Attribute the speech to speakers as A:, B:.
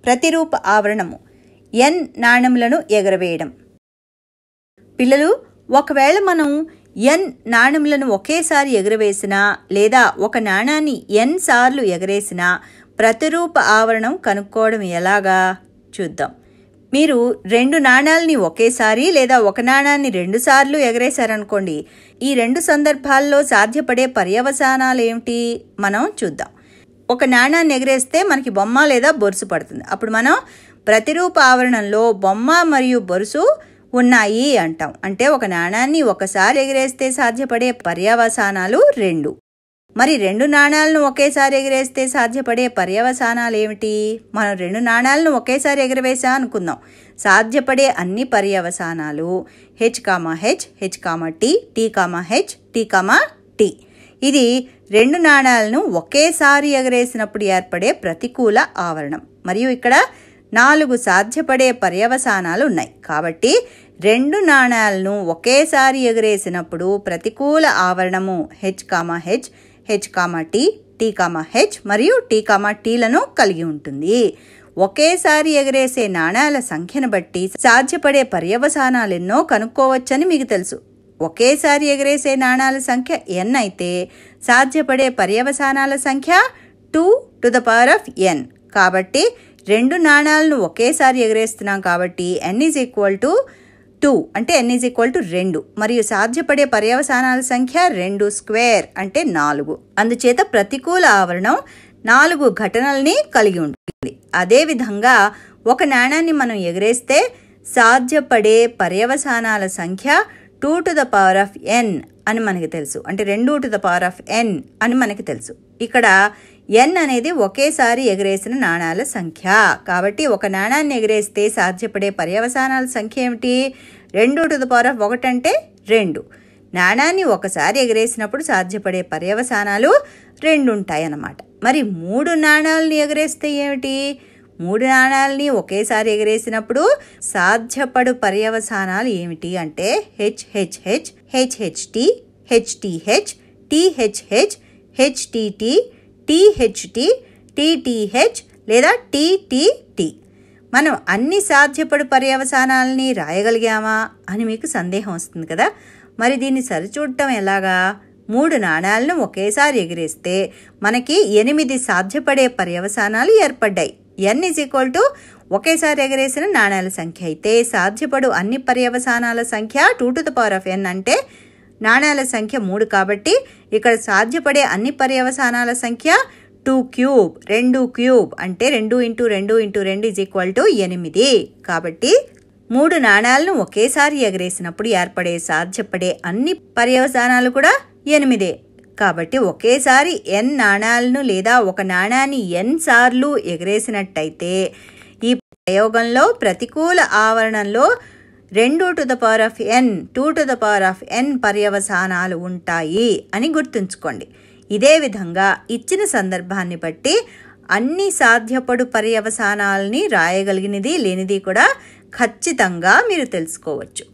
A: ప్రతిరూప ఆవరణము n నాణెములను ఎగరవేయడం. పిల్లలు, ఒకవేళ మనం n నాణెములను ఒకేసారి ఎగరవేసినా లేదా ఒక నాణాన్ని n సార్లు ఎగరేసినా ప్రతిరూప ఆవరణం కనుక్కోవడం ఎలాగా చూద్దాం. మీరు 2 నాణాలని ఒకేసారి లేదా ఒక నాణాన్ని 2 సార్లు ఎగరేశారనుకోండి, ఈ 2 సందర్భాల్లో సాధ్యపడే పర్యవసానాలు ఏమిటి మనం చూద్దాం. ఒక నాణాన్ని ఎగరేస్తే మనకి బొమ్మ లేదా బొరుసు పడుతుంది. అప్పుడు మనం ప్రతిరూప ఆవరణంలో బొమ్మ మరియు బొరుసు ఉన్నాయి అంటాం. అంటే ఒక నాణాన్ని ఒకసారి ఎగరేస్తే సాధ్యపడే పర్యవసానాలు 2. మరి 2 నాణాలను ఒకేసారి ఎగరేస్తే సాధ్యపడే పర్యవసానాలు ఏమిటి? మనం 2 నాణాలను ఒకేసారి ఎగరవేసా అనుకుందాం. సాధ్యపడే అన్ని పర్యవసానాలు H, H, H, T, T, H, T, T. ఇది 2 నాణాలను ఒకేసారి ఎగరేసినప్పుడు ఏర్పడే ప్రతికూల ఆవరణం. మరియు ఇక్కడ 4 సాధ్యపడే పర్యవసానాలు ఉన్నాయి. కాబట్టి 2 నాణాలను ఒకేసారి ఎగరేసినప్పుడు ప్రతికూల ఆవరణము H, H, H, T, T, H మరియు T, Tలను కలిగి ఉంటుంది. ఒకేసారి ఎగరేసే నాణాల సంఖ్యను బట్టి సాధ్యపడే పర్యవసానాలు ఎన్నో కనుక్కోవచ్చని మీకు తెలుసు. ఒకేసారి ఎగరేసే నాణాల సంఖ్య n అయితే సాధ్యపడే పర్యవసానాల సంఖ్య 2n. కాబట్టి 2 నాణాలను ఒకేసారి ఎగరేస్తున్నాం కాబట్టి n = 2 అంటే n = 2 మరియు సాధ్యపడే పర్యవసానాల సంఖ్య 2² అంటే 4. అందుచేత ప్రతికూల ఆవరణం 4 ఘటనల్ని కలిగి ఉంటుంది. అదేవిధంగా ఒక నాణాన్ని మనం ఎగరేస్తే సాధ్యపడే పర్యవసానాల సంఖ్య 2n అని మనకి తెలుసు. అంటే 2n అని మనకి తెలుసు. ఇక్కడ n అనేది ఒకేసారి ఎగరేసిన నాణాల సంఖ్య. కాబట్టి ఒక నాణాన్ని ఎగరేస్తే సాధ్యపడే పర్యవసానాల సంఖ్య ఏమిటి? 2n అంటే 2. నాణాన్ని ఒకసారి ఎగరేసినప్పుడు సాధ్యపడే పర్యవసానాలు 2 ఉంటాయన్నమాట. మరి 3 నాణాలని ఎగరేస్తే ఏమిటి? 3 నాణాలని ఒకేసారి ఎగరేసినప్పుడు సాధ్యపడు పర్యవసానాలు ఏమిటి అంటే HHH, HHT, HTH, THH, HTT, THT, TTH లేదా TTT. మనం అన్ని సాధ్యపడు పర్యవసానాలని రాయగలిగామా అని మీకు సందేహం వస్తుంది కదా. మరి దీన్ని సరిచూడటం ఎలాగా? 3 నాణాలను ఒకేసారి ఎగిరేస్తే మనకి 8 సాధ్యపడే పర్యవసానాలు ఏర్పడ్డాయి. n = ఒకేసారి ఎగరేసిన నాణాల సంఖ్య అయితే సాధ్యపడు అన్ని పర్యవసానాల సంఖ్య 2n అంటే నాణాల సంఖ్య 3 కాబట్టి ఇక్కడ సాధ్యపడే అన్ని పర్యవసానాల సంఖ్య 2³ అంటే 2 × 2 × 2 8. కాబట్టి 3 నాణాలను ఒకేసారి ఎగరేసినప్పుడు ఏర్పడే సాధ్యపడే అన్ని పర్యవసానాలు కూడా 8. కాబట్టి ఒకేసారి n నాణాలను లేదా ఒక నాణాన్ని n సార్లు ఎగరేసినట్టయితే ఈ ప్రయోగంలో ప్రతికూల ఆవరణంలో 2n పర్యవసానాలు ఉంటాయి అని గుర్తుంచుకోండి. ఇదే విధంగా ఇచ్చిన సందర్భాన్ని బట్టి అన్ని సాధ్యపడు పర్యవసానాలని రాయగలిగినది లేనిది కూడా ఖచ్చితంగా మీరు తెలుసుకోవచ్చు.